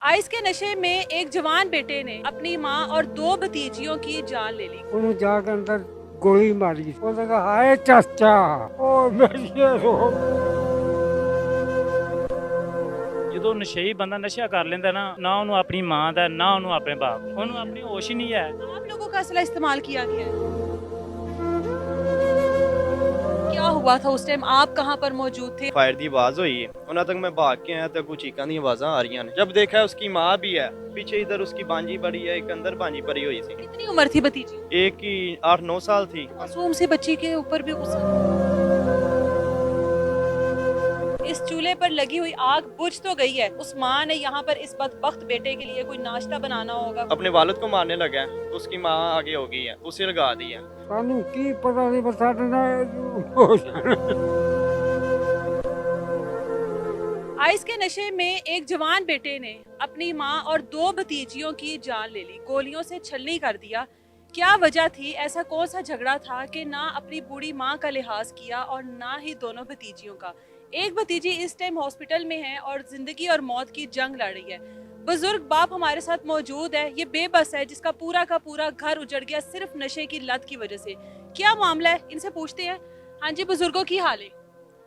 Ice के नशे में एक जवान बेटे ने अपनी मां और दो भतीजियों की जान ले ली। ਉਹਨੂੰ ਜਾ ਕੇ ਅੰਦਰ ਗੋਲੀ ਮਾਰੀ ਉਹਨੇ ਕਿਹਾ ਹਾਏ ਚਾਚਾ ਉਹ ਮੇਰੀ ਰੋ ਜਦੋਂ ਨਸ਼ਈ ਬੰਦਾ ਨਸ਼ਾ ਕਰ ਲੈਂਦਾ ਨਾ ਉਹਨੂੰ ਆਪਣੀ ਮਾਂ ਦਾ ਨਾ ਉਹਨੂੰ ਆਪਣੇ ਬਾਪ ਦਾ, ਉਹਨੂੰ ਆਪਣੀ ਹੋਸ਼ ਹੀ नहीं है। आप लोगों का असला इस्तेमाल किया गया है। क्या हुआ था उस टाइम, आप कहां पर मौजूद थे? फायर की आवाज हुई है, उन्होंने तक मैं भाग के आया तो कुछ चीखा दी आवाजा आ रही ने। जब देखा है उसकी माँ भी है पीछे, इधर उसकी बांजी पड़ी है, एक अंदर बांजी पड़ी हुई थी। कितनी उम्र थी भतीजी? एक की 8-9 साल थी। मासूम सी बच्ची के ऊपर भी गुस्सा। इस चूल्हे पर लगी हुई आग बुझ तो गई है। उस माँ ने यहाँ पर इस बदबख्त बेटे के लिए कोई नाश्ता बनाना होगा। अपने वालिद को मारने लगा है तो उसकी माँ आगे हो गई है, उसे लगा दी है। ਸਾਨੂੰ ਕੀ ਪਤਾ ਸੀ ਸਾਡੇ ਨਾਲ ਹੋ ਜਾਣਾ आइस के नशे में एक जवान बेटे ने अपनी मां और दो भतीजियों की जान ले ली, गोलियों से छलनी कर दिया। क्या वजह थी? ऐसा कौन सा झगड़ा था कि ना अपनी बूढ़ी मां का लिहाज किया और ना ही दोनों भतीजियों का। एक भतीजी इस टाइम हॉस्पिटल में है और जिंदगी और मौत की जंग लड़ रही है। बुजुर्ग बाप हमारे साथ मौजूद है, ये बेबस है जिसका पूरा का पूरा घर उजड़ गया सिर्फ नशे की लत की वजह से। क्या मामला है, इनसे पूछते हैं। हाँ जी, बुजुर्गों की हाल है?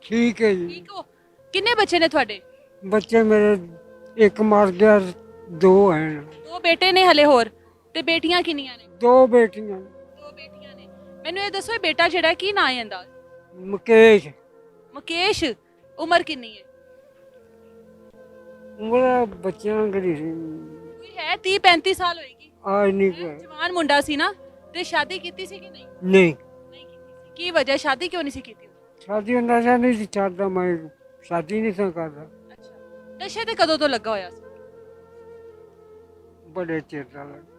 ਠੀਕ ਹੈ ਜੀ ठीक हो? किन्ने बच्चे ने थोड़े? ਬੱਚੇ ਮੇਰੇ ਇੱਕ ਮਰ ਗਿਆ ਦੋ ਹਨ दो बेटे ने हले होर ते बेटियां किन्नियां ने? ਦੋ ਬੇਟੀਆਂ दो बेटियां ने। मैनू ये दसो, ये बेटा जेड़ा की ना है इंदा? ਮੁਕੇਸ਼ मुकेश। उम्र किन्नी है? ਉਮਰ ਬੱਚਿਆਂ ਗਰੀ ਸੀ कोई है 30-35 साल होएगी। ਆਜ ਨਹੀਂ हैं? ਕੋਈ जवान मुंडा सी ना, ते शादी कीती सी कि नहीं? ਨਹੀਂ नहीं कीती सी। की वजह, शादी क्यों नहीं सी कीती? ਸ਼ਾਦੀ ਦਾ ਨਸ਼ਾ ਨਹੀਂ ਸੀ ਛੱਡਦਾ ਮੈਂ ਸ਼ਾਦੀ ਨਹੀਂ ਸੀ ਕਰਦਾ अच्छा, नशे ते कदों तो लगा होया सी? ਬੜੇ ਚਿਰ ਦਾ ਲੱਗਾ।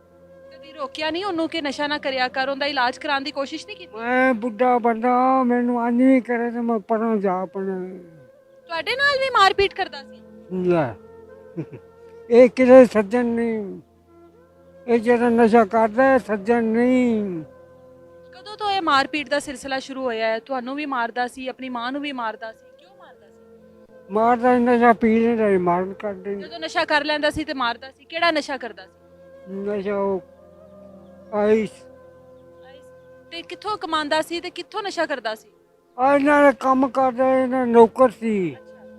कदी रोकिया नहीं ओनू कि नशा ना करया कर, ओंदा इलाज कराने दी कोशिश नहीं कीती? ਮੈਂ ਬੁੱਢਾ ਬੰਦਾ ਮੈਨੂੰ ਅੰਜ ਨਹੀਂ ਕਰੇ ਤੇ ਮੈਂ ਪਰਾਂ ਜਾ ਆਪਣਾ ਤੁਹਾਡੇ ਨਾਲ ਵੀ ਮਾਰਪੀਟ ਕਰਦਾ ਸੀ? ਲੈ ਇਹ ਕਿਹੜੇ ਸੱਜਣ ਨਹੀਂ ਇਹ ਜਿਹੜਾ ਨਸ਼ਾ ਕਰਦਾ ਹੈ ਸੱਜਣ ਨਹੀਂ ਕਦੋਂ ਤੋਂ ਇਹ ਮਾਰਪੀਟ ਦਾ ਸਿਲਸਿਲਾ ਸ਼ੁਰੂ ਹੋਇਆ ਹੈ? ਤੁਹਾਨੂੰ ਵੀ ਮਾਰਦਾ ਸੀ, ਆਪਣੀ ਮਾਂ ਨੂੰ ਵੀ ਮਾਰਦਾ ਸੀ, ਕਿਉਂ ਮਾਰਦਾ ਸੀ? ਮਾਰਦਾ ਨਸ਼ਾ ਪੀ ਲੈਂਦਾ ਸੀ, ਮਾਰਨ ਕਰਦੇ ਜਦੋਂ ਨਸ਼ਾ ਕਰ ਲੈਂਦਾ ਸੀ ਤੇ ਮਾਰਦਾ ਸੀ? ਕਿਹੜਾ ਨਸ਼ਾ ਕਰਦਾ ਸੀ? ਨਸ਼ਾ ਉਹ ਆਈਸ ਤੇ ਕਿੱਥੋਂ ਕਮਾਉਂਦਾ ਸੀ ਤੇ ਕਿੱਥੋਂ ਨਸ਼ਾ ਕਰਦਾ ਸੀ? ਆ ਇਹਨਾਂ ਦਾ ਕੰਮ ਕਰਦਾ ਇਹਨਾਂ ਨੌਕਰ ਸੀ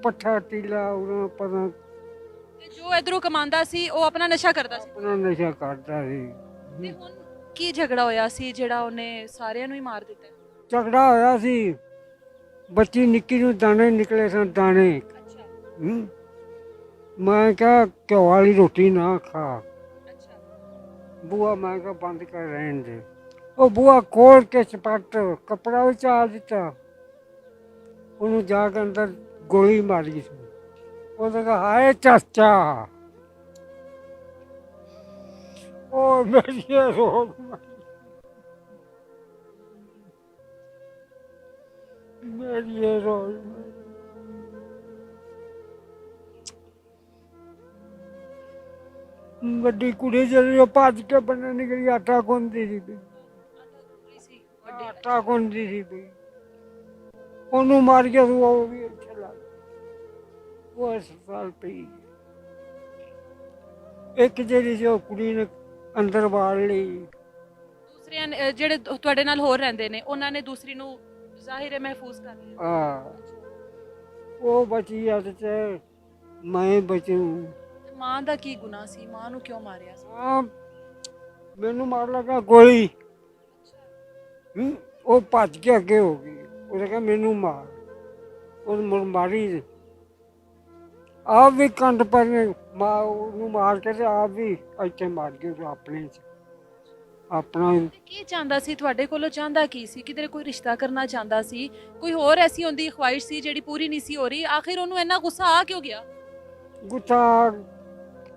ਪੱਠਾ ਟੀਲਾ ਉਹਨਾਂ ਪਤਾ ਤੇ ਜੋ ਇਧਰੋਂ ਕਮਾਉਂਦਾ ਸੀ ਉਹ ਆਪਣਾ ਨਸ਼ਾ ਕਰਦਾ ਸੀ? ਆਪਣਾ ਨਸ਼ਾ ਕਰਦਾ ਸੀ ਤੇ ਹੁਣ ਕੀ ਝਗੜਾ ਹੋਇਆ ਸੀ ਜਿਹੜਾ ਉਹਨੇ ਸਾਰਿਆਂ ਨੂੰ ਹੀ ਮਾਰ ਦਿੱਤਾ? ਝਗੜਾ ਹੋਇਆ ਸੀ ਬੱਚੀ ਨਿੱਕੀ ਨੂੰ ਦਾਣੇ ਨਿਕਲੇ ਸਨ ਦਾਣੇ ਅੱਛਾ ਹੂੰ। ਮੈਂ ਕਿਹਾ ਘਿਓ ਵਾਲੀ ਰੋਟੀ ਨਾ ਖਾ ਅੱਛਾ। ਬੂਆ ਮੈਂ ਕਿਹਾ ਬੰਦ ਕਰ ਰਹਿਣ ਦੇ ਉਹ ਬੂਆ ਖੋਲ ਕੇ ਚਪੱਟ ਕੱਪੜਾ ਵਿੱਚ ਆ ਦਿੱਤਾ ਉਹਨੂੰ ਜਾ ਕੇ ਅੰਦਰ ਗੋਲੀ ਮਾਰੀ ਸੀ ਉਹਨੇ ਕਿਹਾ ਹਾਏ ਚਾਚਾ ਉਹ ਮੇਰੀ ਰੋ ਮੇਰੀ ਰੋ ਵੱਡੀ ਕੁੜੀ ਜਿਹੜੀ ਭੱਜ ਕੇ ਬੰਨੇ ਨਿਕਲੀ ਆਟਾ ਗੁੰਨਦੀ ਸੀ ਵੀ। ਆਟਾ ਗੁੰਨਦੀ ਸੀ ਵੀ ਉਹਨੂੰ ਮਾਰ ਕੇ ਉਹ ਵੀ ਇੱਥੇ ਲੱਗ ਉਹ ਹਸਪਤਾਲ ਪਈ ਇੱਕ ਜਿਹੜੀ ਸੀ ਉਹ ਕੁੜੀ ਨੇ ਅੰਦਰ ਵਾੜ ਲਈ ਦੂਸਰਿਆਂ ਨੇ ਜਿਹੜੇ ਤੁਹਾਡੇ ਨਾਲ ਹੋਰ ਰਹਿੰਦੇ ਨੇ ਉਹਨਾਂ ਨੇ ਦੂਸਰੀ ਨੂੰ ਜ਼ਾਹਿਰ ਹੈ ਮਹਿਫੂਜ਼ ਕਰ ਲਿਆ। ਆ ਉਹ ਬਚੀ ਆ ਤੇ ਮੈਂ ਬਚੂ ਮਾਂ ਦਾ ਕੀ ਗੁਨਾਹ ਸੀ? ਮਾਂ ਨੂੰ ਕਿਉਂ ਮਾਰਿਆ ਸੀ? ਆ ਮੈਨੂੰ ਮਾਰ ਲੱਗਾ ਗੋਲੀ ਹੂੰ। ਉਹ ਭੱਜ ਕੇ ਅੱਗੇ ਹੋ ਗਈ ਉਹਨੇ ਕਿਹਾ ਮੈਨੂੰ ਮਾਰ ਉਹ ਮਾਰੀ ਆਪ ਵੀ ਕੰਡ ਪਰ ਮਾਂ ਉਹਨੂੰ ਮਾਰ ਕੇ ਤੇ ਆਪ ਵੀ ਇੱਥੇ ਮਾਰ ਗਈ ਉਹ ਆਪਣੇ ਚ ਆਪਣਾ ਤੇ ਕੀ ਚਾਹੁੰਦਾ ਸੀ ਤੁਹਾਡੇ ਕੋਲੋਂ? ਚਾਹੁੰਦਾ ਕੀ ਸੀ? ਕਿਧਰੇ ਕੋਈ ਰਿਸ਼ਤਾ ਕਰਨਾ ਚਾਹੁੰਦਾ ਸੀ? ਕੋਈ ਹੋਰ ਐਸੀ ਹੁੰਦੀ ਖਵਾਇਸ਼ ਸੀ ਜਿਹੜੀ ਪੂਰੀ ਨਹੀਂ ਸੀ ਹੋ ਰਹੀ? ਆਖਿਰ ਉਹਨੂੰ ਇੰਨਾ ਗੁੱਸਾ ਆ ਕਿਉਂ ਗਿਆ? ਗੁੱਸਾ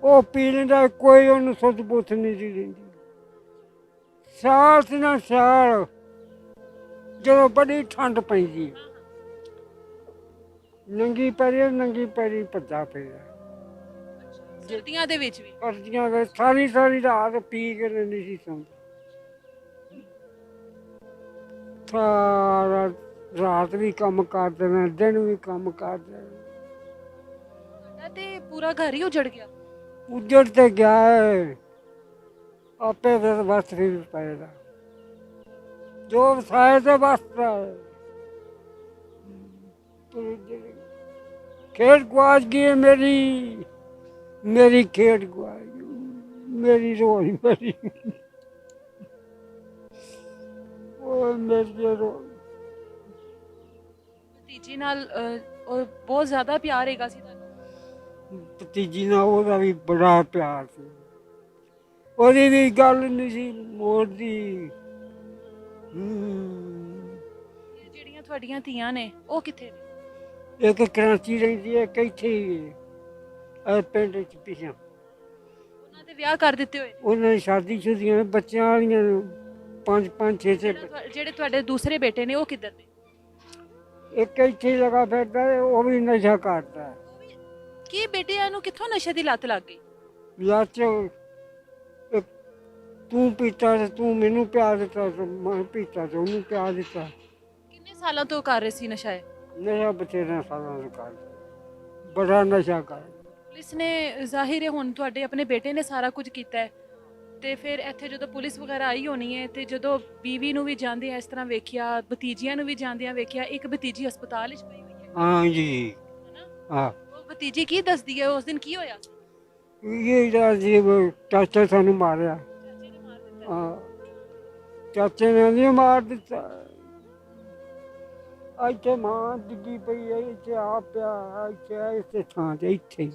ਉਹ ਪੀ ਲੈਂਦਾ ਕੋਈ ਉਹਨੂੰ ਸੁੱਧ ਬੁੱਧ ਨਹੀਂ ਸੀ ਦਿੰਦੀ ਸਾਲ ਸੀ ਨਾ ਸਾਲ ਜਦੋਂ ਬੜੀ ਠੰਡ ਪੈਂਦੀ ਨੰਗੀ ਪੈਰੀ ਭੱਜਾ ਪਿਆ ਸਰਦੀਆਂ ਦੇ ਵਿੱਚ ਵੀ? ਕਰਦੀਆਂ ਗਏ ਸਾਰੀ ਰਾਤ ਪੀ ਕੇ ਨਹੀਂ ਸੀ ਸੌਂਦਾ ਸਾਰਾ ਰਾਤ ਵੀ ਕੰਮ ਕਰ ਦੇਣਾ ਦਿਨ ਵੀ ਕੰਮ ਕਰ ਦੇਣਾ ਤੁਹਾਡਾ ਤੇ ਪੂਰਾ ਘਰ ਹੀ ਉਜੜ ਗਿਆ? ਉੱਜੜ ਤੇ ਗਿਆ ਹੈ ਆਪੇ ਫਿਰ ਵਸ ਵੀ ਪਏਗਾ ਜੋ ਵਸਾਏ ਤੇ ਵਸਦਾ ਹੈ ਪਰ ਜਿਹੜੀ ਖੇਡ ਗੁਆਚ ਗਈ ਹੈ ਮੇਰੀ ਮੇਰੀ ਖੇਡ ਗੁਆਚ ਗਈ ਮੇਰੀ ਰੋਜ਼ ਮੇਰੀ ਉਹ ਮੇਰੀ ਰੋਜ਼ ਭਤੀਜੀ ਨਾਲ ਉਹ ਬਹੁਤ ਜ਼ਿਆਦਾ ਪਿਆਰ ਹੈਗਾ ਸੀ ਤੁਹਾਨੂੰ। ਭਤੀਜੀ ਨਾਲ ਉਹਦਾ ਵੀ ਬੜਾ ਪਿਆਰ ਸੀ ਉਹਦੀ ਵੀ ਗੱਲ ਨਹੀਂ ਸੀ ਮੋੜਦੀ ਇਹ ਜਿਹੜੀਆਂ ਤੁਹਾਡੀਆਂ ਧੀਆਂ ਨੇ ਉਹ ਕਿੱਥੇ ਨੇ? ਇੱਕ ਕਰਾਚੀ ਰਹਿੰਦੀ ਹੈ ਇੱਕ ਇੱਥੇ ਹੀ ਹੈ ਪਿੰਡ ਚ ਪਿਛਾਂ ਉਹਨਾਂ ਦੇ ਵਿਆਹ ਕਰ ਦਿੱਤੇ ਹੋਏ ਨੇ? ਉਹਨਾਂ ਦੀ ਸ਼ਾਦੀ ਸ਼ੁਦੀਆਂ ਬੱਚਿਆਂ ਵਾਲੀਆਂ ਪੰਜ ਪੰਜ ਛੇ ਛੇ ਜਿਹੜੇ ਤੁਹਾਡੇ ਦੂਸਰੇ ਬੇਟੇ ਨੇ ਉਹ ਕਿੱਧਰ ਨੇ? ਇੱਕ ਇੱਥੇ ਹੀ ਲਗਾ ਫਿਰਦਾ ਹੈ, ਉਹ ਵੀ ਨਸ਼ਾ ਕਰਦਾ ਹੈ। ਕੀ ਬੇਟਿਆਂ ਨੂੰ ਕਿੱਥੋਂ ਨਸ਼ੇ ਦੀ ਲੱਤ ਲੱਗ ਗਈ? ਲੱਚ ਇੱਕ ਤੂੰ ਪੀਤਾ ਤੇ ਤੂੰ ਮੈਨੂੰ ਪਿਆ ਦਿੱਤਾ ਤੇ ਮੈਂ ਪੀਤਾ ਤੇ ਉਹਨੂੰ ਪਿਆ ਦਿੱਤਾ ਕਿੰਨੇ ਸਾਲਾਂ ਤੋਂ ਕਰ ਰਹੇ ਸੀ ਨਸ਼ਾ ਇਹ? ਨਸ਼ਾ ਬਥੇਰੇ ਸਾਲਾਂ ਤੋਂ ਕਰਦਾ ਬੜਾ ਨਸ਼ਾ ਕਰਦਾ ਪੁਲਿਸ ਨੇ ਜ਼ਾਹਿਰ ਹੈ ਹੁਣ ਤੁਹਾਡੇ ਆਪਣੇ ਬੇਟੇ ਨੇ ਸਾਰਾ ਕੁਝ ਕੀਤਾ ਹੈ ਤੇ ਫਿਰ ਇੱਥੇ ਜਦੋਂ ਪੁਲਿਸ ਵਗੈਰਾ ਆਈ ਹੋਣੀ ਹੈ ਤੇ ਜਦੋਂ ਬੀਵੀ ਨੂੰ ਵੀ ਜਾਂਦੇ ਇਸ ਤਰ੍ਹਾਂ ਵੇਖਿਆ ਭਤੀਜੀਆਂ ਨੂੰ ਵੀ ਜਾਂਦਿਆਂ ਵੇਖਿਆ ਇੱਕ ਭਤੀਜੀ ਹਸਪਤਾਲ ਵਿੱਚ ਪਈ ਹੋਈ ਹੈ ਹਾਂ ਜੀ ਹੈਨਾ? ਹਾਂ ਉਹ ਭਤੀਜੀ ਕੀ ਦੱਸਦੀ ਹੈ ਉਸ ਦਿਨ ਕੀ ਹੋਇਆ? ਇਹ ਜਿਹੜਾ ਜੀ ਚਾਚਾ ਸਾਨੂੰ ਮਾਰਿਆ ਚਾਚੇ ਨੇ ਮਾਰ ਦਿੱਤਾ। ਹਾਂ ਚਾਚੇ ਨੇ ਨਹੀਂ ਮਾਰ ਦਿੱਤਾ ਇੱਥੇ ਮਾਂ ਡਿੱਗੀ ਪਈ ਹੈ ਇੱਥੇ ਆ ਪਿਆ ਇੱਥੇ ਇਸੇ ਥਾਂ ਤੇ ਇੱਥੇ ਹੀ।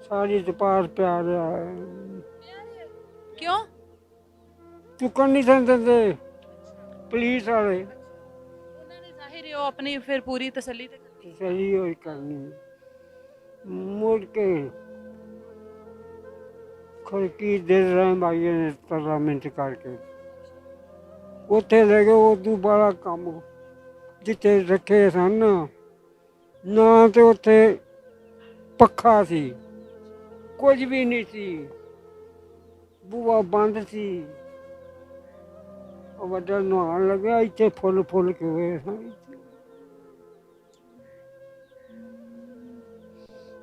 ਸਾਰੀ ਦਪਾਰ ਪਿਆ ਰਿਹਾ ਹੈ। ਕਿਉਂ? ਚੁੱਕਣ ਨਹੀਂ ਦਿੰਦੇ ਪੁਲਿਸ ਵਾਲੇ ਉਹਨਾਂ ਨੇ ਜ਼ਾਹਿਰ ਹੈ ਉਹ ਆਪਣੀ ਫਿਰ ਪੂਰੀ ਤਸੱਲੀ ਤੇ ਕਰਨੀ। ਸਹੀ ਹੋਈ ਕਰਨੀ ਮੁੜ ਕੇ ਖੜਕੀ ਦੇ ਰਹੇ ਮਾਈਏ ਨੇ 15 ਮਿੰਟ ਕਰਕੇ ਉੱਥੇ ਲੈ ਗਏ ਉਦੋਂ ਬੜਾ ਕੰਮ ਜਿੱਥੇ ਰੱਖੇ ਸਨ ਨਾ ਤੇ ਉੱਥੇ ਪੱਖਾ ਸੀ ਕੁਝ ਵੀ ਨਹੀਂ ਸੀ ਬੂਹਾ ਬੰਦ ਸੀ ਉਹ ਵੱਡਾ ਨਹਾਉਣ ਲੱਗਿਆ ਇੱਥੇ ਫੁੱਲ ਫੁੱਲ ਕੇ ਹੋਏ ਸਨ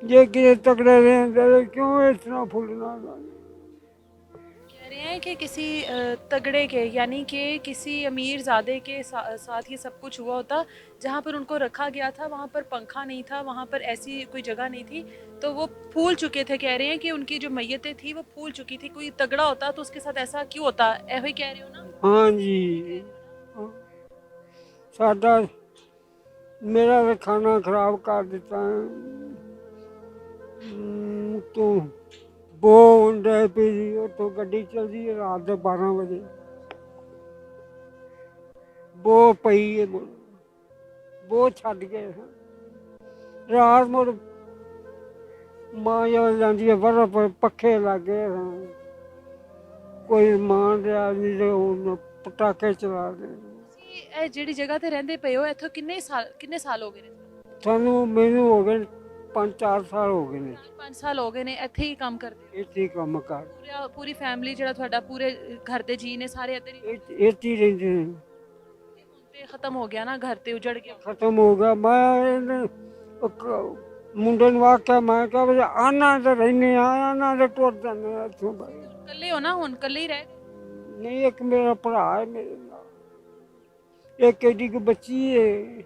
ਜੇ ਕਿਤੇ ਤਕੜੇ ਰਹਿੰਦੇ ਕਿਉਂ ਇਸ ਤਰ੍ਹਾਂ ਫੁੱਲਣਾ कह रहे हैं कि किसी तगड़े के यानी कि किसी अमीर ज़ादे के साथ ये सब कुछ हुआ होता जहाँ पर उनको रखा गया था वहाँ पर पंखा नहीं था वहाँ पर ऐसी कोई जगह नहीं थी तो वो फूल चुके थे। कह रहे हैं कि उनकी जो मैयतें थी वो फूल चुकी थी। कोई तगड़ा होता तो उसके साथ ऐसा क्यों होता? ऐसे ही कह रहे हो ना? हाँ जी साडा मेरा तो खाना खराब कर दिता तो बो डे पी तो गड्डी चलती है रात के 12 बजे बो पई है बो छड़ गए रात मुड़ मां जब जाती है बर्फ पखे लग गए कोई मान रहा नहीं पटाखे चला रहे ਤੁਸੀਂ ਇਹ ਜਿਹੜੀ ਜਗ੍ਹਾ ਤੇ ਰਹਿੰਦੇ ਪਏ ਹੋ ਇੱਥੋਂ ਕਿੰਨੇ ਸਾਲ ਹੋ ਗਏ ਨੇ? ਸਾਨੂੰ ਮੈਨੂੰ ਹੋ ਗਏ 5-4 ਸਾਲ ਹੋ ਗਏ ਨੇ 5 ਸਾਲ ਹੋ ਗਏ ਨੇ ਇੱਥੇ ਹੀ ਕੰਮ ਕਰਦੇ ਹੋ? ਇੱਥੇ ਹੀ ਕੰਮ ਕਰ ਪੂਰੀ ਫੈਮਿਲੀ ਜਿਹੜਾ ਤੁਹਾਡਾ ਪੂਰੇ ਘਰ ਦੇ ਜੀ ਨੇ ਸਾਰੇ ਇੱਧਰ ਹੀ? ਇੱਥੇ ਹੀ ਰਹਿੰਦੇ ਨੇ ਹੁਣ ਤੇ ਖਤਮ ਹੋ ਗਿਆ ਨਾ ਘਰ ਤੇ ਉਜੜ ਗਿਆ। ਖਤਮ ਹੋ ਗਿਆ ਮੈਂ ਮੁੰਡੇ ਨੂੰ ਆਖਿਆ ਮੈਂ ਕਿਹਾ ਵੀ ਆਨਾ ਤੇ ਰਹਿੰਦੇ ਆ ਆਨਾ ਤੇ ਟੁੱਟ ਜਾਂਦੇ ਆ ਇੱਥੋਂ ਬਾਈ ਇਕੱਲੇ ਹੋ ਨਾ ਹੁਣ ਇਕੱਲੇ ਹੀ ਰਹਿ ਗਏ? ਨਹੀਂ ਇੱਕ ਮੇਰਾ ਭਰਾ ਹੈ ਮੇਰੇ ਨਾਲ ਇੱਕ ਏਡੀ ਕੁ ਬੱਚੀ ਹੈ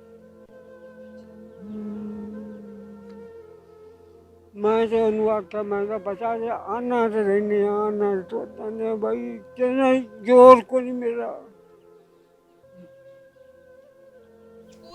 ਮੈਂ ਤੇ ਉਹਨੂੰ ਆਖਿਆ ਮੈਂ ਕਿਹਾ ਬਚਾ ਜੇ ਆਨਾ ਤੇ ਰਹਿੰਦੇ ਆ ਆਨਾ ਤੇ ਟੁੱਟ ਜਾਂਦੇ ਆ ਬਾਈ ਤੇਰਾ ਜ਼ੋਰ ਕੋਈ ਨਹੀਂ ਮੇਰਾ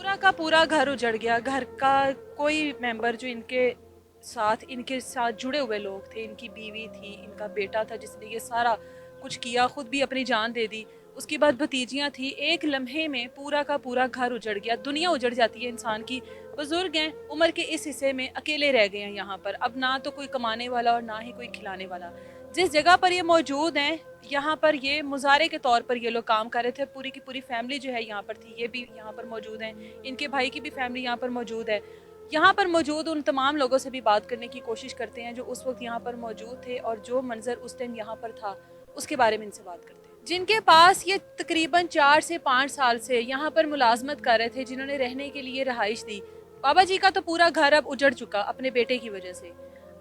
पूरा का पूरा घर उजड़ गया। घर का कोई मेंबर जो इनके साथ जुड़े हुए लोग थे, इनकी बीवी थी, इनका बेटा था जिसने ये सारा कुछ किया, खुद भी अपनी जान दे दी। उसके बाद भतीजियाँ थी। एक लम्हे में पूरा का पूरा घर उजड़ गया। दुनिया उजड़ जाती है इंसान की। बुजुर्ग हैं, उम्र के इस हिस्से में अकेले रह गए हैं यहाँ पर। अब ना तो कोई कमाने वाला और ना ही कोई खिलाने वाला। जिस जगह पर ये मौजूद हैं यहाँ पर ये मुजारे के तौर पर ये लोग काम कर रहे थे। पूरी की पूरी फैमिली जो है यहाँ पर थी, ये भी यहाँ पर मौजूद हैं। इनके भाई की भी फैमिली यहाँ पर मौजूद है। यहाँ पर मौजूद उन तमाम लोगों से भी बात करने की कोशिश करते हैं जो उस वक्त यहाँ पर मौजूद थे और जो मंजर उस टाइम यहाँ पर था उसके बारे में इनसे बात करते हैं। जिनके पास ये तकरीबन 4 से 5 साल से यहाँ पर मुलाजमत कर रहे थे, जिन्होंने रहने के लिए रहाइश दी, बाबा जी का तो पूरा घर अब उजड़ चुका अपने बेटे की वजह से।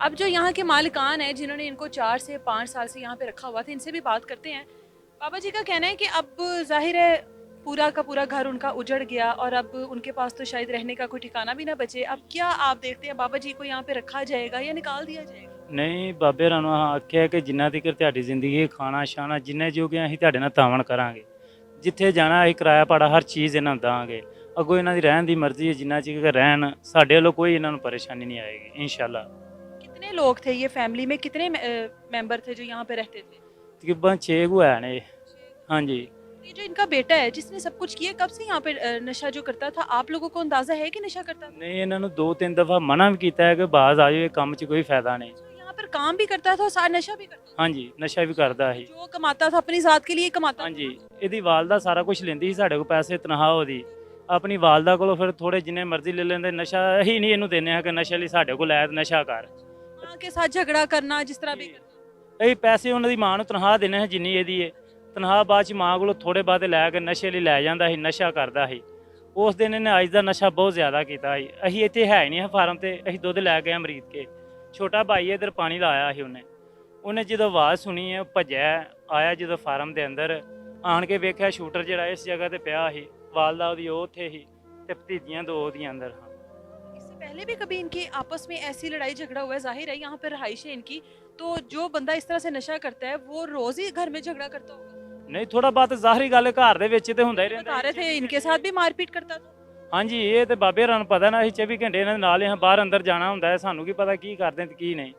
अब जो यहाँ के मालिकान हैं जिन्होंने इनको 4 से 5 साल से यहाँ पे रखा हुआ था, इनसे भी बात करते हैं। बाबा जी का कहना है कि अब जाहिर है पूरा का पूरा घर उनका उजड़ गया और अब उनके पास तो शायद रहने का कोई ठिकाना भी ना बचे। अब क्या आप देखते हैं, बाबा जी को यहाँ पे रखा जाएगा या निकाल दिया जाएगा? ਨਹੀਂ ਬਾਬੇ ਹੋਰਾਂ ਨੂੰ ਆਖਿਆ ਕਿ ਜਿੰਨਾ ਤੀਕਰ ਤੁਹਾਡੀ ਜ਼ਿੰਦਗੀ ਖਾਣਾ ਸ਼ਾਨਾ ਜਿੰਨੇ ਜੋਗੇ ਅਸੀਂ ਤੁਹਾਡੇ ਨਾਲ ਤਾਵਣ ਕਰਾਂਗੇ। ਜਿੱਥੇ ਜਾਣਾ ਅਸੀਂ ਕਿਰਾਇਆ ਭਾੜਾ ਹਰ ਚੀਜ਼ ਇਹਨਾਂ ਨੂੰ ਦਾਂਗੇ। ਅੱਗੋਂ ਇਹਨਾਂ ਦੀ ਰਹਿਣ ਦੀ ਮਰਜ਼ੀ ਹੈ, ਜਿੰਨਾ ਚਿਰ ਰਹਿਣ ਸਾਡੇ ਵੱਲੋਂ ਕੋਈ ਇਹਨਾਂ ਨੂੰ ਪਰੇਸ਼ਾਨੀ ਨਹੀਂ ਆਏਗੀ ਇਨਸ਼ਾਅੱਲਾ। कितने लोग थे ये फैमिली में, कितने मेंबर थे जो यहाँ पे रहते थे? ਤਕਰੀਬਨ 6 ਹੋਇਆ ਨੇ। ਹਾਂਜੀ ये जो इनका बेटा है जिसने सब कुछ किया, कब से यहाँ पे नशा जो करता था, आप लोगों को अंदाजा है कि नशा करता था? ਨਹੀਂ ਇਹਨਾਂ ਨੂੰ 2-3 ਦਫਾ ਮਨਾ ਵੀ ਕੀਤਾ ਹੈ ਕਿ ਬਾਜ਼ ਆ ਜਾਓ, ਇਹ ਕੰਮ 'ਚ ਕੋਈ ਫਾਇਦਾ ਨਹੀਂ। तो यहाँ पर काम भी करता था और साथ नशा भी करता था? ਹਾਂਜੀ ਨਸ਼ਾ ਵੀ ਕਰਦਾ ਸੀ। जो कमाता था अपनी जात के लिए कमाता था? ਹਾਂਜੀ ਇਹਦੀ ਵਾਲਦਾ ਸਾਰਾ ਕੁਝ ਲੈਂਦੀ ਸੀ ਸਾਡੇ ਕੋਲ ਪੈਸੇ ਤਨਖਾਹ ਉਹਦੀ। ਆਪਣੀ ਵਾਲਦਾ ਕੋਲੋਂ ਫਿਰ ਥੋੜੇ ਜਿੰਨੇ ਮਰਜ਼ੀ ਲੈ ਲੈਂਦੇ। ਨਸ਼ਾ ਹੀ ਨਹੀਂ ਇਹਨੂੰ ਦਿੰਦੇ ਆ ਕਿ ਨਸ਼ੇ ਲਈ ਸਾਡੇ ਕੋਲ ਲੈ ਤੇ ਨਸ਼ਾ ਕਰ। माँ के साथ झगड़ा करना जिस तरह भी जी। करता। ਅਸੀਂ ਪੈਸੇ ਉਹਨਾਂ ਦੀ ਮਾਂ ਨੂੰ ਤਨਖਾਹ ਦਿੰਦੇ ਹਾਂ ਜਿੰਨੀ ਇਹਦੀ ਹੈ। ਤਨਖਾਹ ਬਾਅਦ ਚ ਮਾਂ ਕੋਲੋਂ ਥੋੜੇ ਬਾਅਦ ਲੈ ਕੇ ਨਸ਼ੇ ਲਈ ਲੈ ਜਾਂਦਾ ਸੀ, ਨਸ਼ਾ ਕਰਦਾ ਸੀ। ਉਸ ਦਿਨ ਇਹਨੇ ਅੱਜ ਦਾ ਨਸ਼ਾ ਬਹੁਤ ਜ਼ਿਆਦਾ ਕੀਤਾ ਸੀ। ਅਸੀਂ ਇੱਥੇ ਹੈ ਹੀ ਨਹੀਂ ਫਾਰਮ ਤੇ, ਅਸੀਂ ਦੁੱਧ ਲੈ ਕੇ ਅਮਰੀਤ ਕੇ। ਛੋਟਾ ਭਾਈ ਇੱਧਰ ਪਾਣੀ ਲਾਇਆ ਸੀ ਉਹਨੇ ਜਦੋਂ ਆਵਾਜ਼ ਸੁਣੀ ਹੈ ਭੱਜਿਆ ਆਇਆ। ਜਦੋਂ ਫਾਰਮ ਦੇ ਅੰਦਰ ਆਣ ਕੇ ਵੇਖਿਆ ਸ਼ੂਟਰ ਜਿਹੜਾ ਇਸ ਜਗ੍ਹਾ ਤੇ ਪਿਆ ਸੀ, ਵਾਲਦਾ ਉਹਦੀ ਉਹ ਉੱਥੇ ਸੀ ਤੇ ਭਤੀਜੀਆਂ ਦੋ ਉਹਦੀਆਂ ਅੰਦਰ। इससे पहले भी कभी इनके आपस में ऐसी लड़ाई झगड़ा हुआ है? जाहिर है यहाँ पे रहाइश है इनकी, तो जो बंदा इस तरह से नशा करता है वो रोज ही घर में झगड़ा करता होगा। ਨਹੀਂ ਥੋੜਾ ਬਹੁਤ ਜ਼ਾਹਰੀ ਗੱਲ ਹੈ, ਘਰ ਦੇ ਵਿੱਚ ਤੇ ਹੁੰਦਾ ਹੀ ਰਹਿੰਦਾ। बता रहे थे इनके साथ भी मारपीट करता था। ਹਾਂਜੀ ਇਹ ਤੇ ਬਾਬੇ ਹੋਰਾਂ ਨੂੰ ਪਤਾ ਨਾ, ਅਸੀਂ 24 ਘੰਟੇ ਇਹਨਾਂ ਦੇ ਨਾਲ ਹੀ ਹਾਂ, ਬਾਹਰ ਅੰਦਰ ਜਾਣਾ ਹੁੰਦਾ ਹੈ। ਸਾਨੂੰ ਕੀ ਪਤਾ ਕੀ ਕਰਦੇ ਤੇ ਕੀ ਨਹੀਂ।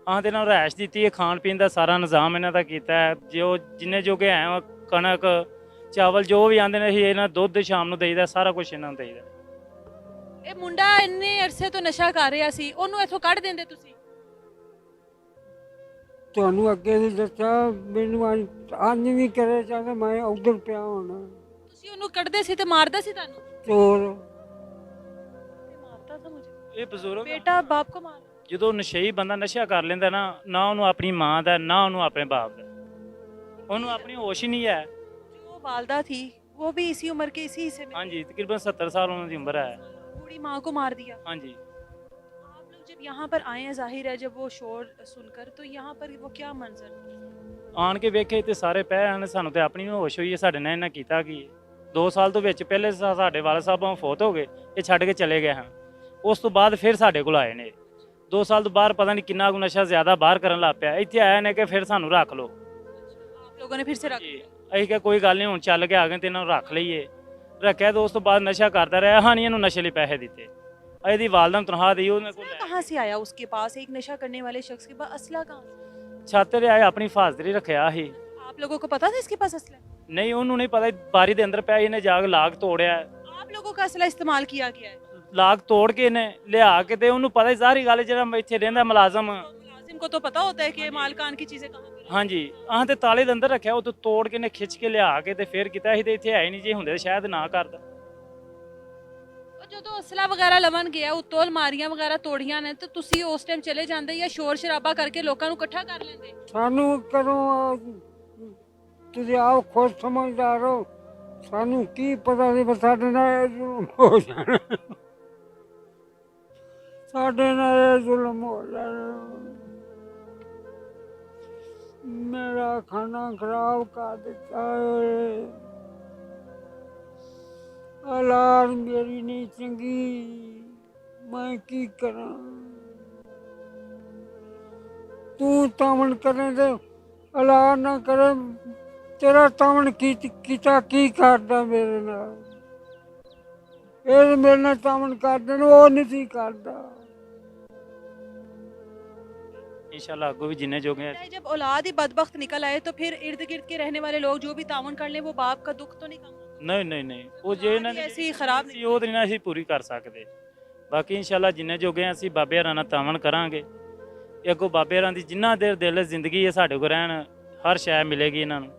ਆਹ ਤੇ ਇਹਨਾਂ ਨੂੰ ਰਿਹਾਇਸ਼ ਦਿੱਤੀ ਹੈ, ਖਾਣ ਪੀਣ ਦਾ ਸਾਰਾ ਨਿਜ਼ਾਮ ਇਹਨਾਂ ਦਾ ਕੀਤਾ ਹੈ। ਜੋ ਜਿੰਨੇ ਜੋਗੇ ਹੈ ਕਣਕ ਚਾਵਲ ਜੋ ਵੀ ਆਉਂਦੇ ਨੇ ਅਸੀਂ ਇਹਨਾਂ ਦੁੱਧ ਸ਼ਾਮ ਨੂੰ ਦੇਈਦਾ, ਸਾਰਾ ਕੁਝ ਇਹਨਾਂ ਨੂੰ ਦੇਈਦਾ। ਇਹ ਮੁੰਡਾ ਇੰਨੇ ਅਰਸੇ ਤੋਂ ਨਸ਼ਾ ਕਰ ਰਿਹਾ ਸੀ, ਉਹਨੂੰ ਇੱਥੋਂ ਕੱਢ ਦਿੰਦੇ ਤੁਸੀਂ? ਤੁਹਾਨੂੰ ਅੱਗੇ ਵੀ ਦੱਸਿਆ, ਮੈਨੂੰ ਅੰਜ ਵੀ ਕਰੇ ਚਾਹੇ ਮੈਂ ਉਧਰ ਪਿਆ ਹੋਣਾ। ਤੁਸੀਂ ਉਹਨੂੰ ਕੱਢਦੇ ਸੀ ਤੇ ਮਾਰਦਾ ਸੀ ਤੁਹਾਨੂੰ? ਚੋਰ ਤੇ ਮਾਰਦਾ था मुझे। ਇਹ ਬਜ਼ੁਰਗ बेटा बाप को मार। ਜਦੋਂ ਨਸ਼ਈ ਬੰਦਾ ਨਸ਼ਾ ਕਰ ਲੈਂਦਾ ਨਾ, ਨਾ ਉਹਨੂੰ ਆਪਣੀ ਮਾਂ ਦਾ ਨਾ ਉਹਨੂੰ ਆਪਣੇ ਬਾਪ ਦਾ, ਉਹਨੂੰ ਆਪਣੀ ਹੋਸ਼ ਹੀ ਨਹੀਂ ਹੈ। जो वालदा थी वो भी इसी उम्र के इसी हिस्से में? ਹਾਂਜੀ तकरीबन 70 साल ਉਹਨਾਂ ਦੀ ਉਮਰ ਹੈ। बूढ़ी माँ को मार दिया। ਹਾਂਜੀ आप लोग जब यहाँ पर आए हैं, जाहिर है जब वो शोर सुनकर, तो यहाँ पर वो क्या मंजर? ਆਣ ਕੇ ਵੇਖੇ ਤੇ ਸਾਰੇ ਪਏ ਹਨ। ਸਾਨੂੰ ਤੇ ਆਪਣੀ ਹੋਸ਼ ਹੋਈ ਹੈ, ਸਾਡੇ ਨਾਲ ਇਹਨਾਂ ਕੀਤਾ ਕੀ 2 ਸਾਲ ਤੋਂ ਵਿੱਚ ਪਹਿਲੇ ਸਾਡੇ ਵਾਲਾ ਸਾਹਿਬ ਫੌਤ ਹੋ ਗਏ, ਇਹ ਛੱਡ ਕੇ ਚਲੇ ਗਏ ਹਨ। ਉਸ ਤੋਂ ਬਾਅਦ ਫਿਰ ਸਾਡੇ ਕੋਲ ਆਏ ਨੇ 2 ਸਾਲ ਤੋਂ ਬਾਅਦ, ਪਤਾ ਨਹੀਂ ਕਿੰਨਾ ਕੁ ਨਸ਼ਾ ਜ਼ਿਆਦਾ ਬਾਹਰ ਕਰਨ ਲੱਗ ਪਿਆ। ਇੱਥੇ ਆਏ ਨੇ ਕਿ ਫਿਰ ਸਾਨੂੰ ਰੱਖ ਲਓ। आप लोगों ने फिर से रख ਜੀ, दिया? ਅਸੀਂ ਕਿਹਾ ਕੋਈ ਗੱਲ ਨਹੀਂ, ਹੁਣ ਚੱਲ ਕੇ ਆ ਗਏ ਤੇ ਇਹਨਾਂ ਨੂੰ ਰੱਖ ਲਈਏ। ਰੱਖਿਆ ਤੇ ਉਸ ਤੋਂ ਬਾਅਦ ਨਸ਼ਾ ਕਰਦਾ ਰਿਹਾ। ਹਾਂ ਨਹੀਂ ਇਹਨੂੰ ਨਸ਼ੇ ਲਈ ਪੈਸੇ ਦਿੱਤੇ, ਇਹਦੀ ਵਾਲਦਾ ਨੂੰ ਤਨਖਾਹ ਦੇਈ। ਉਹਨੇ ਕੋਲ असला कहाँ से आया उसके पास? एक नशा करने वाले शख्स के पास असला कहाँ से? ਛੱਤ ਤੇ ਆਏ ਆਪਣੀ ਹਿਫਾਜ਼ਤ ਰੱਖਿਆ ਸੀ। आप लोगों को पता था इसके पास असला? ਨਹੀਂ ਉਹਨੂੰ ਨਹੀਂ ਪਤਾ, ਬਾਰੀ ਦੇ ਅੰਦਰ ਪਿਆ ਇਹਨੇ ਜਾ ਕੇ ਲਾਗ ਤੋੜਿਆ। आप लोगों का असला इस्तेमाल किया गया है? ਲਾਗ ਤੋੜ ਕੇ ਇਹਨੇ ਲਿਆ ਕੇ ਤੇ ਉਹਨੂੰ ਪਤਾ ਜ਼ਾਹਰੀ ਗੱਲ ਹੈ, ਜਿਹੜਾ ਇੱਥੇ ਰਹਿੰਦਾ ਮੁਲਾਜ਼ਮ। मुलाजिम को तो पता होता है कि मालकान की चीजें कहाँ पर हैं। ਹਾਂਜੀ ਆਹ ਤੇ ਤਾਲੇ ਦੇ ਅੰਦਰ ਰੱਖਿਆ, ਉਹ ਤੋਂ ਤੋੜ ਕੇ ਨੇ ਖਿੱਚ ਕੇ ਲਿਆ ਕੇ ਤੇ ਫੇਰ ਕੀਤਾ ਸੀ। ਤੇ ਇੱਥੇ ਹੈ ਹੀ ਨਹੀਂ, ਜੇ ਹੁੰਦੇ ਤਾਂ ਸ਼ਾਇਦ ਨਾ ਕਰਦਾ। ਉਹ ਜਦੋਂ ਅਸਲਾ ਵਗੈਰਾ ਲਵਣ ਗਿਆ, ਉੱਤੋਂ ਅਲਮਾਰੀਆਂ ਵਗੈਰਾ ਤੋੜੀਆਂ ਨੇ, ਤੇ ਤੁਸੀਂ ਉਸ ਟਾਈਮ ਚਲੇ ਜਾਂਦੇ ਜਾਂ ਸ਼ੋਰ ਸ਼ਰਾਬਾ ਕਰਕੇ ਲੋਕਾਂ ਨੂੰ ਇਕੱਠਾ ਕਰ ਲੈਂਦੇ? ਸਾਨੂੰ ਕਰੋ, ਤੁਸੀਂ ਆਓ ਖੁਦ ਸਮਝਦਾਰ ਹੋ। ਸਾਨੂੰ ਕੀ ਪਤਾ ਸੀ ਵੀ ਸਾਡੇ ਨਾਲ ਇਹ ਜ਼ੁਲਮ ਹੋ ਜਾਣਾ, ਸਾਡੇ ਨਾਲ ਇਹ ਜ਼ੁਲਮ ਹੋ ਜਾਣਾ। ਮੇਰਾ ਖਾਣਾ ਖਰਾਬ ਕਰ ਦਿੱਤਾ ਓਏ। ਔਲਾਦ ਮੇਰੀ ਨਹੀਂ ਚੰਗੀ, ਮੈਂ ਕੀ ਕਰਾਂ। ਤੂੰ ਤਾਵਣ ਕਰੇ ਤੇ ਔਲਾਦ ਨਾ ਕਰੇ। ਤੇਰਾ ਤਾਵਣ ਕੀਤਾ ਕੀ ਕਰਦਾ ਮੇਰੇ ਨਾਲ? ਇਹ ਮੇਰੇ ਨਾਲ ਤਾਵਣ ਕਰਦੇ ਨੇ, ਉਹ ਨਹੀਂ ਸੀ ਕਰਦਾ। इंशाल्लाह आगो भी जिन्ने जोगे हैं। जब औलाद ही बदबख्त निकल आए तो फिर इर्द गिर्द के रहने वाले लोग जो भी तावन कर लें, वो बाप का दुख तो नहीं कम होता? नहीं नहीं नहीं वो जे औलाद ਇਹਨਾਂ ही ਦੀ ऐसी खराब ਅਸੀਂ ਉਹ ਨਹੀਂ ਨਾ ਅਸੀਂ ਪੂਰੀ ਕਰ ਸਕਦੇ। ਬਾਕੀ ਇਨਸ਼ਾਅੱਲਾ ਜਿੰਨੇ ਜੋਗੇ ਹਾਂ ਅਸੀਂ ਬਾਬੇ ਹਰਾਂ ਨਾਲ ਤਾਵਣ ਕਰਾਂਗੇ। ਇਹ ਅੱਗੋਂ ਬਾਬੇ ਹਰਾਂ ਦੀ ਜਿੰਨਾ ਦੇਰ ਦਿਲ ਜ਼ਿੰਦਗੀ ਹੈ ਸਾਡੇ ਕੋਲ ਰਹਿਣ, ਹਰ ਸ਼ੈ ਮਿਲੇਗੀ ਇਹਨਾਂ ਨੂੰ।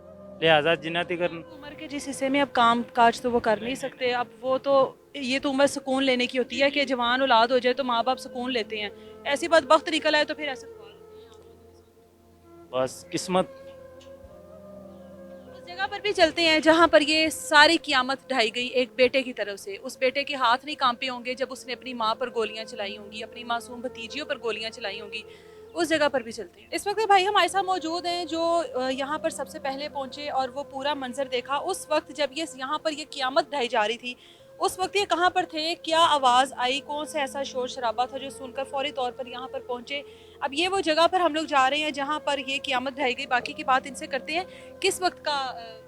लिहाजा जिन्ना तिकर उम्र के जिस हिस्से में अब काम काज तो वो कर नहीं सकते, अब वो तो ये तो उम्र सुकून लेने की होती है कि जवान औलाद हो जाए तो माँ बाप सुकून लेते हैं। ऐसी बात वक्त निकल आए तो फिर ऐसे बस किस्मत। उस जगह पर भी चलते हैं जहाँ पर ये सारी क़यामत ढाई गई एक बेटे की तरफ से। उस बेटे के हाथ नहीं कांपे होंगे जब उसने अपनी माँ पर गोलियां चलाई होंगी, अपनी मासूम भतीजियों पर गोलियां चलाई होंगी। उस जगह पर भी चलते हैं। इस वक्त भाई हमारे साथ मौजूद हैं जो यहाँ पर सबसे पहले पहुँचे और वो पूरा मंजर देखा। उस वक्त जब ये यहाँ पर ये क़यामत ढाई जा रही थी, उस वक्त ये कहाँ पर थे, क्या आवाज़ आई, कौन सा ऐसा शोर शराबा था जो सुनकर फौरी तौर पर यहाँ पर पहुँचे। अब ये वो जगह पर हम लोग जा रहे हैं जहाँ पर ये क़यामत ढाई गई। बाकी की बात इनसे करते हैं। किस वक्त का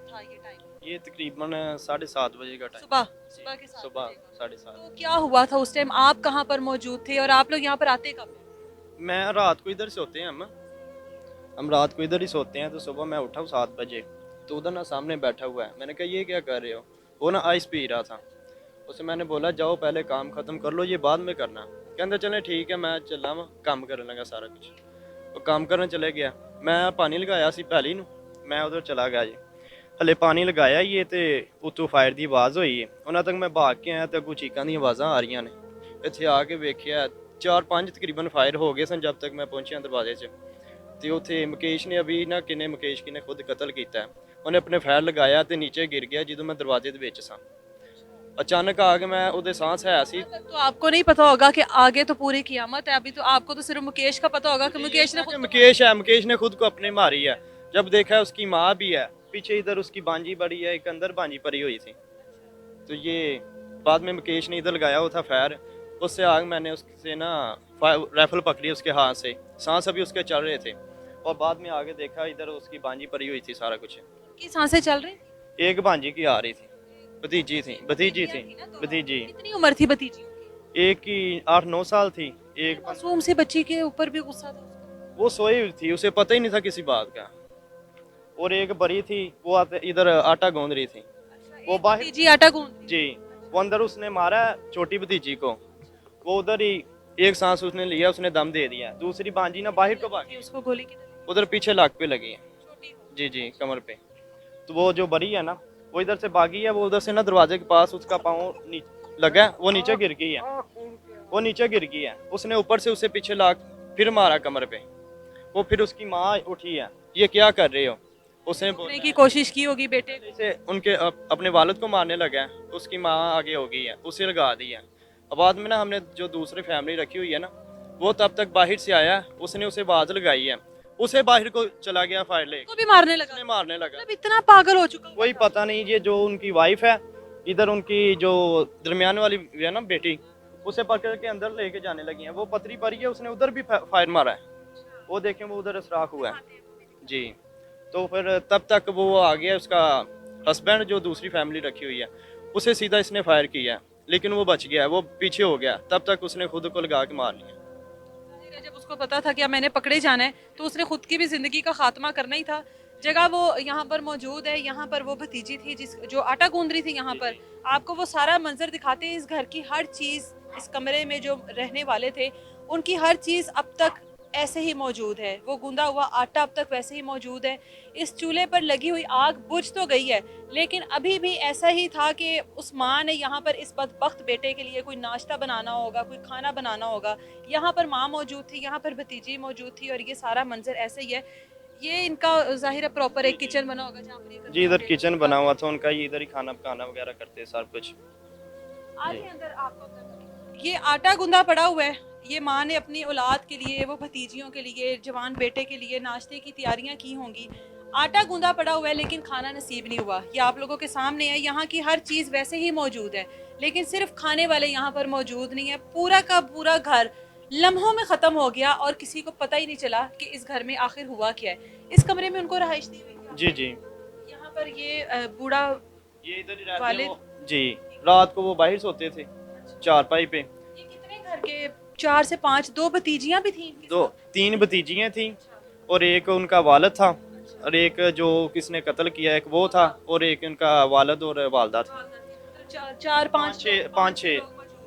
था ये टाइम? ये तकरीबन 7:30 बजे का टाइम। सुबह सुबह के 7 सुबह बजे का। 7:30। तो क्या हुआ था उस टाइम, आप कहाँ पर मौजूद थे और आप लोग यहाँ पर आते कब थे? मैं रात को इधर सोते हैं हम रात को इधर ही सोते हैं। तो सुबह मैं उठा 7 बजे, तो उधर ना सामने बैठा हुआ है। मैंने कहा ये क्या कर रहे हो? वो ना आइस पी रहा था। उसे मैंने बोला जाओ पहले काम ख़त्म कर लो, ये बाद में करना। कहते चले ठीक है, मैं चला काम करने लगा सारा कुछ। वो काम करने चले गया, मैं पानी लगाया सी पहली नू, मैं उधर चला गया जी। हले पानी लगाया ये तो उतों फायर की आवाज़ हुई है। उन्होंने तक मैं भाग के आया तो कुछ चीकां दी आवाज़ां आ रही ने। इत्थे आके वेख्या 4-5 तकरीबन फायर हो गए सन जब तक मैं पहुंचा दरवाजे से। तो उत्थे मुकेश ने अभी ना किने मुकेश की ने खुद कतल किया है। उन्हें अपने फायर लगाया तो नीचे गिर गया जो मैं दरवाजे के विच सा। अचानक आके मैं उहदे सांस है सी। तो आपको नहीं पता होगा कि आगे तो पूरी क़यामत है। अभी तो आपको तो सिर्फ मुकेश का पता होगा कि मुकेश ने खुद मुकेश है, मुकेश ने खुद को अपने मारी है। जब देखा उसकी माँ भी है पीछे, इधर उसकी बांजी बड़ी है, एक अंदर बांजी पड़ी हुई थी। तो ये बाद में मुकेश ने इधर लगाया हुआ था फायर, उससे आग मैंने उससे ना राइफल पकड़ी उसके हाथ से, सांस अभी उसके चल रहे थे। और बाद में आगे देखा इधर उसकी बांजी पड़ी हुई थी सारा कुछ। की सांसें चल रही थी? एक बांजी की आ रही थी, भतीजी थी भतीजी। कितनी उम्र थी भतीजी की? एक की 8-9 साल थी। एक मासूम सी बच्ची के ऊपर भी गुस्सा था उसको। वो सोई हुई थी, उसे पता ही नहीं था किसी बात का। और एक बड़ी थी वो इधर आटा गूंद रही थी। वो बाहर भतीजी आटा गूंद जी, वो अंदर उसने मारा छोटी भतीजी को। वो उधर ही एक सांस उसने लिया, उसने दम दे दिया। दूसरी बांजी ना बाहर को भागी, उसको गोली किधर लगी? उधर पीछे लाख पे लगी है। छोटी हो। जी कमर पे। तो वो जो बड़ी है ना वो इधर से भागी है, वो उधर से ना दरवाजे के पास उसका पाँव लगा, वो नीचे गिर गई है। वो नीचे गिर गई है, उसने ऊपर से उसे पीछे लाख फिर मारा कमर पे। वो फिर उसकी माँ उठी है, ये क्या कर रहे हो? उसने रोकने की कोशिश की होगी बेटे को। से उनके अपने वालिद को मारने लगा है। उसकी माँ आगे हो गई है, उसे लगा दी है। अब बाद में ना हमने जो दूसरी फैमिली रखी हुई है ना, वो तब तक बाहर से आया, उसने उसे आवाज लगाई है, उसे बाहर को चला गया फायर ले, उसको भी मारने लगा। उसने मारने लगा। मतलब इतना पागल हो चुका। कोई पता नहीं। ये जो उनकी वाइफ है, इधर उनकी जो दरमियान वाली है ना बेटी, उसे पकड़ के अंदर लेके जाने लगी है। वो पतरी परी है, उसने उधर भी फायर मारा है। वो देखें वो उधर सुराख हुआ है जी। तो फिर तब तक वो आ गया, उसका हस्बैंड जो दूसरी फैमिली रखी हुई है, उसे सीधा इसने फायर किया, लेकिन वो बच गया, वो पीछे हो गया। तब तक उसने खुद को लगा के मार लिया। जब उसको पता था कि अब मैंने पकड़े जाना है तो उसने खुद की भी जिंदगी का खात्मा करना ही था। जगह वो यहाँ पर मौजूद है, यहाँ पर वो भतीजी थी जिस जो आटा गूंद रही थी। यहाँ पर आपको वो सारा मंजर दिखाते हैं। इस घर की हर चीज़, इस कमरे में जो रहने वाले थे उनकी हर चीज़ अब तक ऐसे ही मौजूद है। वो गूंदा हुआ आटा अब तक वैसे ही मौजूद है। इस चूल्हे पर लगी हुई आग बुझ तो गई है, लेकिन अभी भी ऐसा ही था कि उस माँ ने यहाँ पर इस बदबख्त बेटे के लिए कोई नाश्ता बनाना होगा, कोई खाना बनाना होगा। यहाँ पर माँ मौजूद थी, यहाँ पर भतीजी मौजूद थी, और ये सारा मंजर ऐसे ही है। ये इनका ज़ाहिर है प्रॉपर एक किचन बना होगा जहाँ पर जी, इधर किचन बना हुआ था उनका, ये इधर ही खाना पकाना वगैरह करते सब कुछ। आगे अंदर आपको ये आटा गूंदा पड़ा हुआ है। ये माँ ने अपनी औलाद के लिए, वो भतीजियों के लिए, जवान बेटे के लिए नाश्ते की तैयारियां की होंगी। आटा गूंदा पड़ा हुआ है लेकिन खाना नसीब नहीं हुआ। ये आप लोगों के सामने है। यहाँ की हर चीज़ वैसे ही मौजूद है, लेकिन सिर्फ खाने वाले यहाँ पर मौजूद नहीं है। पूरा का पूरा घर लम्हों में ख़त्म हो गया और किसी को पता ही नहीं चला कि इस घर में आखिर हुआ क्या है। इस कमरे में उनको रहाइश दी हुई जी जी। यहाँ पर ये बूढ़ा ये इधर ही रहते वालिद हैं वो। जी, रात को वो बाहर सोते थे चारपाई पे। ये कितने घर के 4 से 5, 2 भतीजियां भी थी इनके दो 3 भतीजियाँ थी और एक उनका वालिद था, और एक जो किसने कत्ल किया एक वो था, और एक उनका वालिद और वालदा था। साथ। 4-5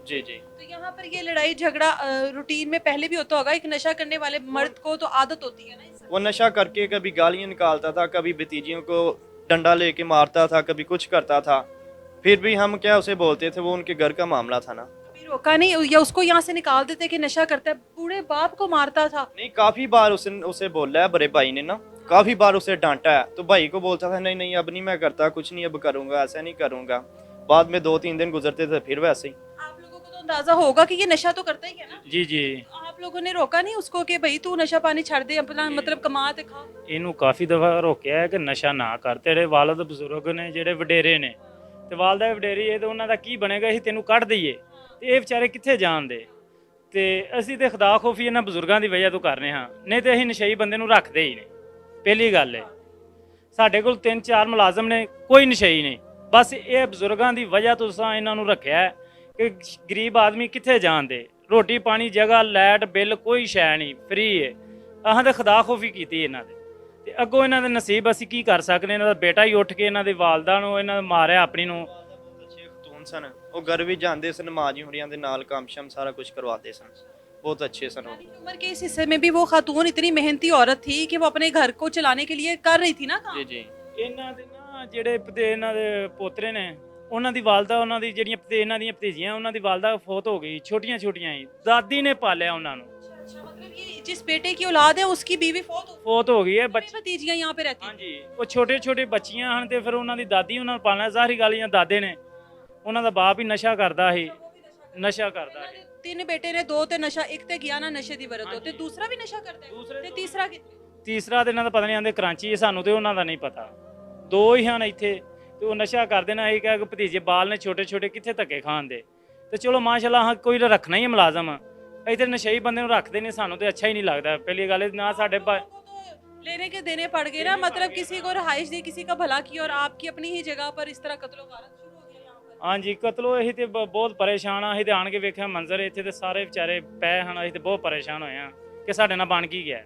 जी जी। तो यहाँ पर ये लड़ाई झगड़ा रूटीन में पहले भी होता होगा। एक नशा करने वाले मर्द को तो आदत होती है ना इस वो नशा करके कभी गालियाँ निकालता था, कभी भतीजियों को डंडा लेके मारता था, कभी कुछ करता था। फिर भी हम क्या उसे बोलते थे, वो उनके घर का मामला था ना। कभी रोका नहीं या उसको यहाँ से निकाल देते कि नशा करता है, बूढ़े बाप को मारता था। नहीं, काफी बार उसे बोला है बड़े भाई ने ना, काफी बार उसे डांटा है, तो भाई को बोलता था नहीं नहीं अब नहीं मैं करता, कुछ नहीं अब करूंगा, ऐसा नहीं करूंगा। बाद में 2-3 दिन गुजरते थे फिर वैसे ही। आप लोगों को तो अंदाजा होगा कि ये नशा तो करता ही है ना। जी जी। आप लोगों ने रोका नहीं उसको कि भाई तू नशा पानी छੱਡ दे, अपना मतलब कमा ते खा। ਇਹਨੂੰ ਕਾਫੀ ਦਫਾ ਰੋਕਿਆ ਹੈ ਕਿ ਨਸ਼ਾ ਨਾ ਕਰ। ਤੇਰੇ ਵਾਲਦ ਬਜ਼ੁਰਗ ਨੇ ਜਿਹੜੇ ਵਡੇਰੇ ਨੇ ਤੇ ਵਾਲਦਾ ਵਡੇਰੀ ਹੈ ਤੇ ਉਹਨਾਂ ਦਾ ਕੀ ਬਣੇਗਾ, ਅਸੀਂ ਤੈਨੂੰ ਕੱਢ ਦਈਏ ਤੇ ਇਹ ਵਿਚਾਰੇ ਕਿੱਥੇ ਜਾਣ ਦੇ। ਤੇ ਅਸੀਂ ਤੇ ਖੁਦਾ ਖੌਫੀ ਇਹਨਾਂ ਬਜ਼ੁਰਗਾਂ ਦੀ ਵਜ੍ਹਾ ਤੋਂ ਕਰ ਰਹੇ ਹਾਂ, ਨਹੀਂ ਤੇ ਅਸੀਂ ਨਸ਼ਈ ਬੰਦੇ ਨੂੰ ਰੱਖਦੇ ਹੀ ਨਹੀਂ। ਪਹਿਲੀ ਗੱਲ ਹੈ ਸਾਡੇ ਕੋਲ 3-4 ਮੁਲਾਜ਼ਮ ਨੇ, ਕੋਈ ਨਸ਼ਈ ਨਹੀਂ, ਬਸ ਇਹ ਬਜ਼ੁਰਗਾਂ ਦੀ ਵਜ੍ਹਾ ਤੋਂ ਅਸਾਂ ਇਹਨਾਂ ਨੂੰ ਰੱਖਿਆ ਹੈ ਕਿ ਗਰੀਬ ਆਦਮੀ ਕਿੱਥੇ ਜਾਣ ਦੇ। ਰੋਟੀ ਪਾਣੀ ਜਗ੍ਹਾ ਲਾਈਟ ਬਿੱਲ ਕੋਈ ਸ਼ੈ ਨਹੀਂ, ਫ੍ਰੀ ਹੈ। ਅਹਾਂ ਤੇ ਖੁਦਾ ਖੌਫੀ ਕੀਤੀ ਇਹਨਾਂ ਦੇ ਤੇ ਅੱਗੋਂ ਇਹਨਾਂ ਦੇ ਨਸੀਬ ਅਸੀਂ ਕੀ ਕਰ ਸਕਦੇ। ਇਹਨਾਂ ਦਾ ਬੇਟਾ ਹੀ ਉੱਠ ਕੇ ਇਹਨਾਂ ਦੇ ਵਾਲਦਾ ਨੂੰ ਇਹਨਾਂ ਮਾਰਿਆ ਆਪਣੀ ਨੂੰ। ਬਹੁਤ ਅੱਛੇ ਖਤੂਨ ਸਨ, ਉਹ ਘਰ ਵੀ ਜਾਂਦੇ ਸਨ, ਨਮਾਜ਼ੀ ਹੁਰੀਆਂ ਦੇ ਨਾਲ ਕੰਮ ਸ਼ਮ ਸਾਰਾ ਕੁਝ करवाते सन, बहुत अच्छे सन। शादी की उम्र के इस हिस्से में भी वो खातून इतनी मेहनती औरत थी कि वो अपने घर को चलाने के लिए कर रही थी ना काम। जी जी। ਇਹਨਾਂ ਦੇ ਨਾ ਜਿਹੜੇ ਇਹਨਾਂ ਦੇ ਪੋਤਰੇ ਨੇ, ਉਹਨਾਂ ਦੀ ਵਾਲਦਾ, ਉਹਨਾਂ ਦੀ ਜਿਹੜੀਆਂ ਇਹਨਾਂ ਦੀਆਂ ਭਤੀਜੀਆਂ, ਉਹਨਾਂ ਦੀ ਵਾਲਦਾ ਫੌਤ ਹੋ ਗਈ, ਛੋਟੀਆਂ ਛੋਟੀਆਂ ਹੀ, ਦਾਦੀ ਨੇ ਪਾਲਿਆ ਉਹਨਾਂ ਨੂੰ। अच्छा, मतलब ये जिस बेटे की औलाद है उसकी बीवी ਫੌਤ ਹੋ ਗਈ ਹੈ ਬੱਚੇ। भतीजियां यहाँ पे रहती हैं। ਹਾਂਜੀ, ਉਹ ਛੋਟੇ ਛੋਟੇ ਬੱਚੀਆਂ ਹਨ ਤੇ ਫਿਰ ਉਹਨਾਂ ਦੀ ਦਾਦੀ ਉਹਨਾਂ ਨੂੰ ਪਾਲਣਾ। ਜ਼ਾਹਰੀ ਗੱਲ ਜਾਂ ਦਾਦੇ ਨੇ, ਉਹਨਾਂ ਦਾ ਬਾਪ ਹੀ ਨਸ਼ਾ ਕਰਦਾ ਸੀ, ਨਸ਼ਾ ਕਰਦਾ ਸੀ। तीन बेटे ने, 2 ते नशा, एक ते गया ना नशे दी वरत ते दूसरा भी नशा करता है दूसरे ते तो- तीसरा ਤੀਸਰਾ ਤੇ ਇਹਨਾਂ ਦਾ ਪਤਾ ਨਹੀਂ, ਆਂਦੇ ਕਰਾਚੀ ਹੈ, ਸਾਨੂੰ ਤੇ ਉਹਨਾਂ ਦਾ ਨਹੀਂ ਪਤਾ। 2 ਹੀ ਹਨ ਇੱਥੇ ਤੇ ਉਹ ਨਸ਼ਾ ਕਰਦੇ ਨੇ। ਅਸੀਂ ਕਿਹਾ ਕਿ ਭਤੀਜੇ ਬਾਲ ਨੇ ਛੋਟੇ ਛੋਟੇ, ਕਿੱਥੇ ਧੱਕੇ ਖਾਣ ਦੇ। ਤੇ ਚਲੋ ਮਾਸ਼ਾਅੱਲਾ ਹਾਂ ਕੋਈ ਰੱਖਣਾ ਹੀ ਹੈ ਮੁਲਾਜ਼ਮ। ਅਸੀਂ ਤੇ ਨਸ਼ਈ ਬੰਦੇ ਨੂੰ ਰੱਖਦੇ ਨਹੀਂ, ਸਾਨੂੰ ਤੇ ਅੱਛਾ ਹੀ ਨਹੀਂ ਲੱਗਦਾ। ਪਹਿਲੀ ਗੱਲ ਨਾ ਸਾਡੇ लेने के देने पड़ गए ना, मतलब किसी को रहाइश दी, किसी का भला किया और आपकी अपनी ही जगह पर इस तरह कत्लो गारत शुरू हो गया यहाँ पर। ਹਾਂਜੀ ਕਤਲੋ। ਅਸੀਂ ਤੇ ਬਹੁਤ ਪਰੇਸ਼ਾਨ ਆ। ਅਸੀਂ ਤੇ ਆਣ ਕੇ ਵੇਖਿਆ ਮੰਜ਼ਰ ਇੱਥੇ ਤੇ ਸਾਰੇ ਵਿਚਾਰੇ ਪਏ ਹਨ। ਅਸੀਂ ਤੇ ਬਹੁਤ ਪਰੇਸ਼ਾਨ ਹੋਏ ਆ ਕਿ ਸਾਡੇ ਨਾਲ ਬਣ ਕੀ ਗਿਆ।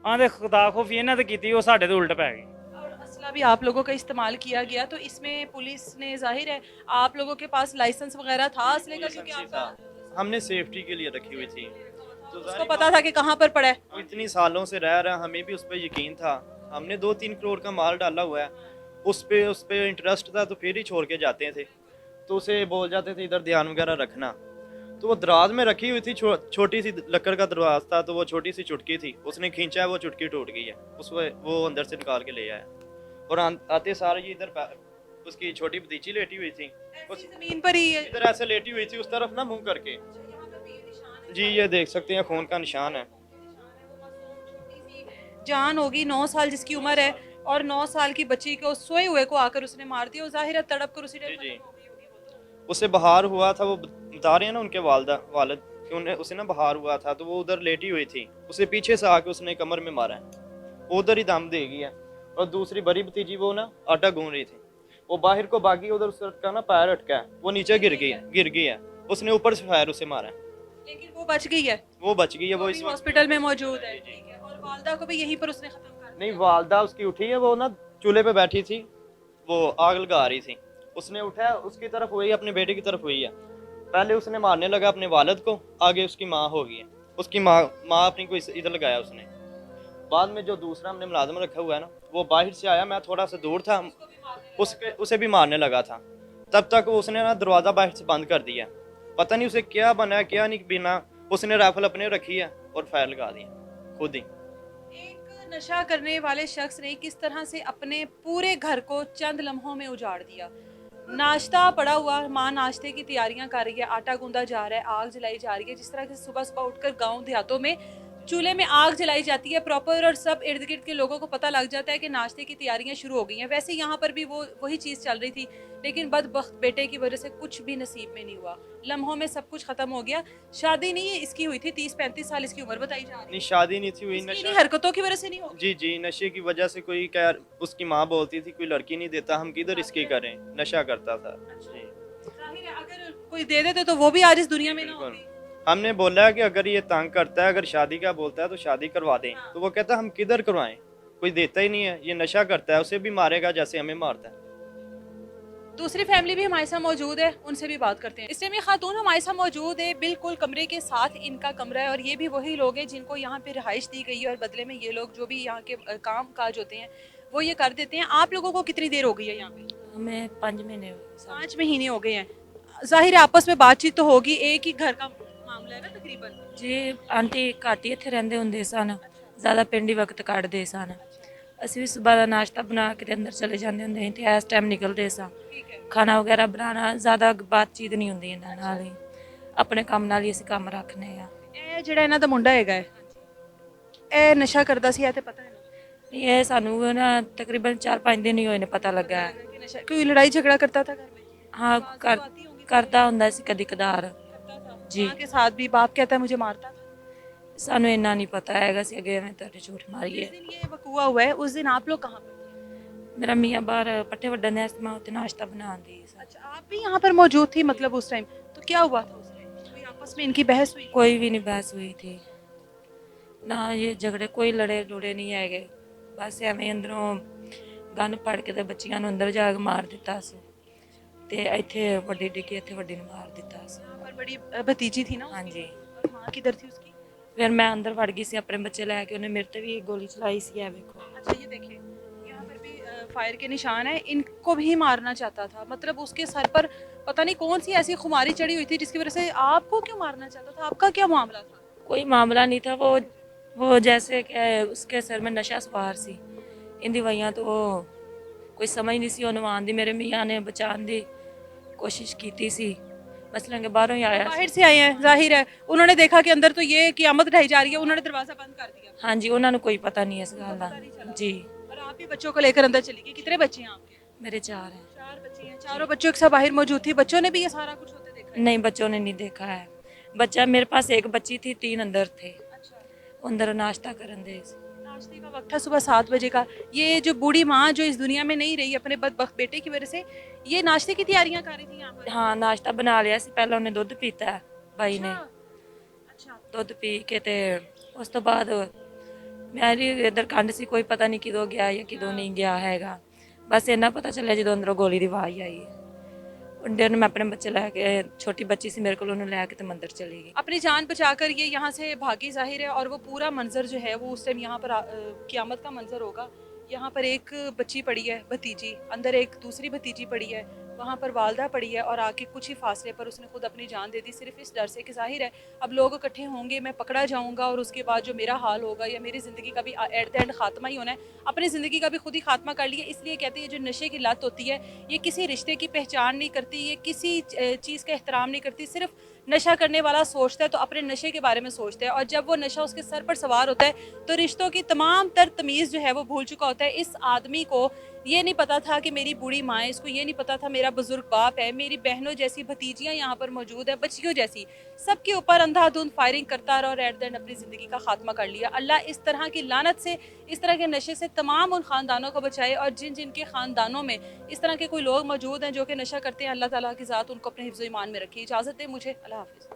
ਆਂਦੇ ਖੁਦਾ ਖੌਫੀ ਇਹਨਾਂ ਤੇ ਕੀਤੀ, ਉਹ ਸਾਡੇ ਤੇ ਉਲਟ ਪੈ ਗਈ। और असला भी आप लोगों का इस्तेमाल किया गया, तो इसमें पुलिस ने, जाहिर है आप लोगों के पास लाइसेंस वगैरह था असले का, क्योंकि लाइसेंस ही आपका था, हमने सेफ्टी के लिए रखी हुई थी, तो उसको पता था कि कहाँ पर पड़ा है। वो इतनी सालों से रह रहा, हमें भी उस पर यकीन था। हमने 2-3 करोड़ का माल डाला हुआ है, उस पे इंटरेस्ट था, तो फिर ही छोड़ के जाते थे। तो उसे बोल जाते थे इधर ध्यान वगैरह रखना। तो वो दराज में रखी हुई थी, छोटी सी लकड़ का दरवाज़ था, तो वो छोटी सी चुटकी थी, उसने खींचा है, वो चुटकी टूट गई है, वो अंदर से निकाल के ले आया। और आते सारे ये इधर उसकी छोटी भतीजी लेटी हुई थी, ऐसी जमीन पर ही है। इधर ऐसे लेटी हुई थी, उस तरफ ना मुंह करके। यहाँ पर भी ये निशान है। जी ये देख सकते हैं, खून का निशान है। जान होगी 9 साल जिसकी उम्र है, और 9 साल की बच्ची को सोए हुए को आकर उसने मार दिया, और जाहिर है तड़प कर उसी टाइम जी, जी। खत्म हो गई होगी वो तो। उसे बहार हुआ था, वो बता रहे हैं ना उनके वालिद कि उन्हें उसे ना बहार हुआ था, तो वो उधर लेटी हुई थी, उसे पीछे से आके उसने कमर में मारा है, वो उधर ही दम दे गई है। और दूसरी बड़ी भतीजी वो ना आटा गूंद रही थी, वो बाहर को भागी, उधर उसका ना पैर अटका है, वो नीचे गिर गई है, उसने ऊपर से फायर उसे मारा है, लेकिन वो बच गई है, वो बच गई है। वो वो इस भी वक्त हॉस्पिटल में मौजूद है, ठीक है। और वालदा को भी यहीं पर उसने खत्म कर दिया। नहीं, वालदा उसकी उठी है, वो ना चूल्हे पे बैठी थी, वो आग लगा रही थी, उसने उठाया, उसकी तरफ हुई, अपने बेटे की तरफ हुई है। पहले उसने मारने लगा अपने वालिद को, आगे उसकी माँ हो गई है, उसकी माँ अपनी को इधर लगाया उसने। बाद में जो दूसरा हमने मुलाजिम रखा हुआ है ना, वो बाहर से आया, मैं थोड़ा सा दूर था, उसे भी मारने लगा था। तब तक उसने ना दरवाज़ा बाहर से बंद कर दिया, पता नहीं उसे क्या बना क्या नहीं बिना, उसने राइफल अपने रखी है और फायर लगा दिया खुद ही। एक नशा करने वाले शख्स ने किस तरह से अपने पूरे घर को चंद लम्हों में उजाड़ दिया। नाश्ता पड़ा हुआ, माँ नाश्ते की तैयारियां कर रही है, आटा गूंदा जा रहा है, आग जलाई जा रही है। जिस तरह से सुबह सुबह उठकर गांव देहातों में चूल्हे में आग जलाई जाती है प्रॉपर, और सब इर्द गिर्द के लोगों को पता लग जाता है कि नाश्ते की तैयारियां शुरू हो गई हैं। वैसे यहाँ पर भी वही चीज़ चल रही थी, लेकिन बदबख्त बेटे की वजह से कुछ भी नसीब में नहीं हुआ। लम्हों में सब कुछ खत्म हो गया। शादी नहीं इसकी हुई थी, 30-35 साल इसकी उम्र बताई जा रही नहीं शादी नहीं थी हुई, है। नशा। इन्हीं हरकतों की वजह से नहीं होगी। जी जी, नशे की वजह से कोई क्या, उसकी माँ बोलती थी कोई लड़की नहीं देता, हम किधर इसकी करें, नशा करता था। जी जाहिर है अगर कोई दे देते तो वो भी आज इस दुनिया में ना बिल्कुल। होती। हमने बोला है कि अगर ये तंग करता है, अगर शादी का बोलता है तो शादी करवा दें, तो वो कहता है हम किधर करवाएं, कोई देता ही नहीं है, ये नशा करता है, उसे भी मारेगा जैसे हमें मारता है। दूसरी फैमिली भी हमारे साथ मौजूद है, उनसे भी बात करते हैं। इस टाइम ये खातून हमारे साथ मौजूद है, बिल्कुल कमरे के साथ इनका कमरा है, और ये भी वही लोग हैं जिनको यहाँ पे रिहाइश दी गई है, और बदले में ये लोग जो भी यहाँ के काम काज होते हैं वो ये कर देते हैं। आप लोगों को कितनी देर हो गई है यहाँ पे? हमें 5 महीने हो गए साहब। 5 महीने हो गए हैं। जाहिर है आपस में बातचीत तो होगी, एक ही घर का मामला है ना तकरीबन। ਜੀ ਆਂਟੀ ਘੱਟ ਹੀ ਇੱਥੇ ਰਹਿੰਦੇ ਹੁੰਦੇ ਸਨ, ਜ਼ਿਆਦਾ ਪਿੰਡ ਹੀ ਵਕਤ ਕੱਢਦੇ ਸਨ। ਅਸੀਂ ਵੀ ਸਵੇਰ ਦਾ ਨਾਸ਼ਤਾ ਬਣਾ ਕੇ ਤੇ ਅੰਦਰ ਚਲੇ ਜਾਂਦੇ ਹੁੰਦੇ ਸੀ ਤੇ ਇਸ ਟਾਈਮ ਨਿਕਲਦੇ ਸਾਂ। ठीक है। ਖਾਣਾ ਵਗੈਰਾ ਬਣਾਉਣਾ, ਜ਼ਿਆਦਾ ਬਾਤਚੀਤ ਨਹੀਂ ਹੁੰਦੀ ਇਹਨਾਂ ਨਾਲ ਹੀ, ਆਪਣੇ ਕੰਮ ਨਾਲ ਹੀ ਅਸੀਂ ਕੰਮ ਰੱਖਨੇ ਆ। ਇਹ ਜਿਹੜਾ ਇਹਨਾਂ ਦਾ ਮੁੰਡਾ ਹੈਗਾ ਹੈ, ਇਹ ਨਸ਼ਾ ਕਰਦਾ ਸੀ, ਇਹ ਤੇ ਪਤਾ ਹੈ ਨਾ ਇਹ ਸਾਨੂੰ ਨਾ ਤਕਰੀਬਨ 4-5 ਦਿਨ ਹੀ ਹੋਏ ਨੇ ਪਤਾ ਲੱਗਾ ਹੈ। कि नशा कोई लड़ाई झगड़ा करता था घर में? ਹਾਂ ਕਰਦਾ ਹੁੰਦਾ ਸੀ ਕਦੀ ਕਦਾਰ। करता था जी। माँ के साथ भी, बाप कहता है मुझे मारता था। ਸਾਨੂੰ ਇੰਨਾ ਨਹੀਂ ਪਤਾ ਹੈਗਾ ਸੀ ਅੱਗੇ ਐਵੇਂ ਤੁਹਾਡੇ ਝੂਠ ਮਾਰੀਏ। जिस दिन ये वकूआ हुआ है उस दिन आप लोग कहाँ पर थे? ਮੇਰਾ ਮੀਆਂ ਬਾਹਰ ਪੱਠੇ ਵੱਢਣ ਦੇ ਮੈਂ ਉੱਥੇ ਨਾਸ਼ਤਾ ਬਣਾਉਂਦੀ ਸੀ। अच्छा, आप भी यहाँ पर मौजूद थी मतलब उस टाइम? तो क्या हुआ था उस टाइम? कोई आपस में इनकी बहस हुई? कोई भी नहीं बहस हुई थी ना, ये झगड़े कोई लड़े लुड़े नहीं हैगे, बस ਐਵੇਂ ਅੰਦਰੋਂ ਗਨ ਫੜ ਕੇ ਤੇ ਬੱਚੀਆਂ ਨੂੰ ਅੰਦਰ ਜਾ ਕੇ ਮਾਰ ਦਿੱਤਾ ਸੀ ਤੇ ਇੱਥੇ ਵੱਡੀ ਡਿੱਗੀ, ਇੱਥੇ ਵੱਡੀ ਨੂੰ ਮਾਰ ਦਿੱਤਾ ਸੀ। यहाँ पर बड़ी भतीजी थी ना? ਹਾਂਜੀ और माँ किधर थी उसकी? ਫਿਰ ਮੈਂ ਅੰਦਰ ਵੜ ਗਈ ਸੀ ਆਪਣੇ ਬੱਚੇ ਲੈ ਕੇ, ਉਹਨੇ ਮੇਰੇ ਤੇ ਵੀ ਗੋਲੀ ਚਲਾਈ ਸੀ। ਇਹ ਵੇਖੋ अच्छा, ये देखिए यहाँ पर भी फायर के निशान है। इनको भी मारना चाहता था, मतलब उसके सर पर पता नहीं कौन सी ऐसी खुमारी चढ़ी हुई थी जिसकी वजह से आपको क्यों मारना चाहता था? आपका क्या मामला था? कोई मामला नहीं था, वो जैसे कि उसके सर में नशा सवार सी, इन दवाइयां तो वो कोई समझ नहीं सी ਉਹਨੂੰ ਆਉਣ ਦੀ। ਮੇਰੇ ਮੀਆਂ ਨੇ ਬਚਾਉਣ ਦੀ कोशिश की सी, मसलन के बाहरों ही आया सी। बाहर से आए हैं, जाहिर है उन्होंने देखा कि अंदर तो ये क़यामत ढाई जा रही है, उन्होंने दरवाजा बंद कर दिया। हाँ जी, उन्होंने कोई पता नहीं है इस गल का। जी और आप भी बच्चों को लेकर अंदर चली गई। कितने बच्चे हैं आपके? मेरे 4 हैं। 4 बच्चे हैं। चारों बच्चों के साथ बाहर मौजूद थी। बच्चों ने भी ये सारा कुछ होते देखा है? नहीं, बच्चों ने नहीं देखा है। बच्चा मेरे पास एक बच्ची थी, 3 अंदर थे, अच्छा, अंदर नाश्ता करन दे। नाश्ते का वक्त था सुबह 7 बजे का। ये जो बूढ़ी माँ जो इस दुनिया में नहीं रही अपने बदबख्त बेटे की वजह से, ये नाश्ते की तैयारियां कर रही थी यहाँ पर? हाँ, नाश्ता बना लिया सी। पहले उन्हें दुध पीता है भाई ने, अच्छा, दुध पी के ते उस तो बाद मेरी इधर कंड सी, कोई पता नहीं किदों गया या किदों नहीं गया हैगा। बस इन्ना पता चलिया जो अंदरों गोली की आवाज़ आई। उन्हें मैं अपने बच्चे लैके, छोटी बच्ची सी मेरे को, उन्हें लैके तो मंदिर चली गई। अपनी जान बचाकर ये यहाँ से भागी, जाहिर है। और वो पूरा मंजर जो है वो उस टाइम यहाँ पर क़यामत का मंजर होगा। यहाँ पर एक बच्ची पड़ी है, भतीजी, अंदर एक दूसरी भतीजी पड़ी है, वहाँ पर वालदा पड़ी है, और आके कुछ ही फासले पर उसने खुद अपनी जान दे दी, सिर्फ इस डर से कि जाहिर है अब लोग इकट्ठे होंगे, मैं पकड़ा जाऊँगा और उसके बाद जो मेरा हाल होगा या मेरी ज़िंदगी का भी एट द एंड ख़ात्मा ही होना है। अपनी ज़िंदगी का भी खुद ही खात्मा कर लिया। इसलिए कहते हैं जो नशे की लत होती है ये किसी रिश्ते की पहचान नहीं करती, ये किसी चीज़ का एहतराम नहीं करती। सिर्फ नशा करने वाला सोचता है तो अपने नशे के बारे में सोचता है, और जब वो नशा उसके सर पर सवार होता है तो रिश्तों की तमाम तर तमीज़ जो है वो भूल चुका होता है। इस आदमी को ये नहीं पता था कि मेरी बूढ़ी माँ है, इसको ये नहीं पता था मेरा बुजुर्ग बाप है, मेरी बहनों जैसी भतीजियाँ यहाँ पर मौजूद है, बच्चियों जैसी, सबके ऊपर अंधाधुंध फायरिंग करता रहा और एट द एंड अपनी ज़िंदगी का खात्मा कर लिया। अल्लाह इस तरह की लानत से, इस तरह के नशे से तमाम उन ख़ानदानों को बचाए, और जिन जिनके ख़ानदानों में इस तरह के कोई लोग मौजूद हैं जो कि नशा करते हैं, अल्लाह ताला की ज़ात उनको अपने हिफ्ज़-ओ-ईमान में रखे। इजाज़त दे मुझे, अल्लाह हाफ़िज़।